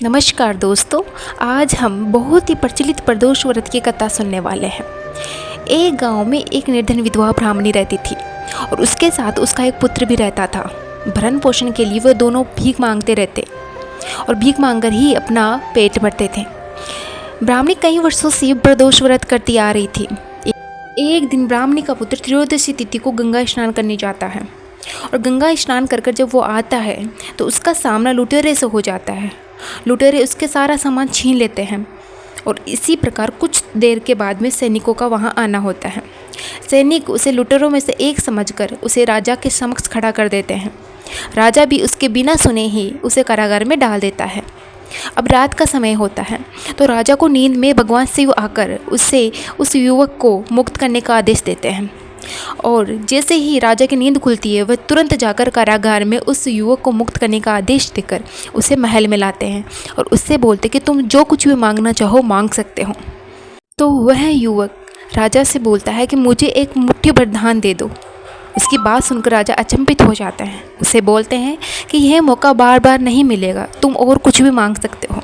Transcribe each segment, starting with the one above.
नमस्कार दोस्तों, आज हम बहुत ही प्रचलित प्रदोष व्रत की कथा सुनने वाले हैं। एक गांव में एक निर्धन विधवा ब्राह्मणी रहती थी और उसके साथ उसका एक पुत्र भी रहता था। भरण पोषण के लिए वह दोनों भीख मांगते रहते और भीख मांगकर ही अपना पेट भरते थे। ब्राह्मणी कई वर्षों से प्रदोष व्रत करती आ रही थी। एक दिन ब्राह्मणी का पुत्र त्रयोदशी तिथि को गंगा स्नान करने जाता है और गंगा स्नान कर जब वो आता है तो उसका सामना लुटेरे से हो जाता है। लुटेरे उसके सारा सामान छीन लेते हैं और इसी प्रकार कुछ देर के बाद में सैनिकों का वहां आना होता है। सैनिक उसे लुटेरों में से एक समझकर उसे राजा के समक्ष खड़ा कर देते हैं। राजा भी उसके बिना सुने ही उसे कारागार में डाल देता है। अब रात का समय होता है तो राजा को नींद में भगवान शिव आकर उस युवक को मुक्त करने का आदेश देते हैं और जैसे ही राजा की नींद खुलती है वह तुरंत जाकर कारागार में उस युवक को मुक्त करने का आदेश देकर उसे महल में लाते हैं और उससे बोलते कि तुम जो कुछ भी मांगना चाहो मांग सकते हो। तो वह युवक राजा से बोलता है कि मुझे एक मुट्ठी भर धान दे दो। इसकी बात सुनकर राजा अचंभित हो जाते हैं। उसे बोलते हैं कि यह मौका बार बार नहीं मिलेगा, तुम और कुछ भी मांग सकते हो।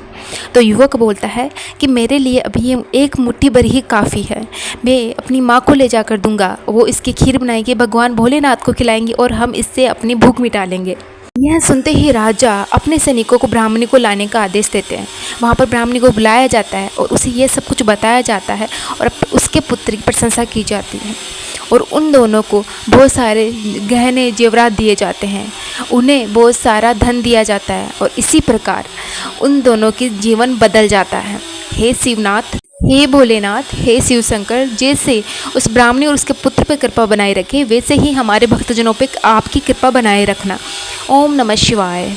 तो युवक बोलता है कि मेरे लिए अभी ये एक मुट्ठी भर ही काफ़ी है, मैं अपनी माँ को ले जाकर दूंगा, वो इसकी खीर बनाएगी, भगवान भोलेनाथ को खिलाएंगी और हम इससे अपनी भूख मिटा लेंगे। यह सुनते ही राजा अपने सैनिकों को ब्राह्मणी को लाने का आदेश देते हैं। वहाँ पर ब्राह्मणी को बुलाया जाता है और उसे यह सब कुछ बताया जाता है और उसके पुत्र की प्रशंसा की जाती है और उन दोनों को बहुत सारे गहने जेवरात दिए जाते हैं, उन्हें बहुत सारा धन दिया जाता है और इसी प्रकार उन दोनों की जीवन बदल जाता है। हे शिवनाथ, हे भोलेनाथ, हे शिव शंकर, जैसे उस ब्राह्मणी और उसके पुत्र पर कृपा बनाए रखे वैसे ही हमारे भक्तजनों पर आपकी कृपा बनाए रखना। ओम नमः शिवाय।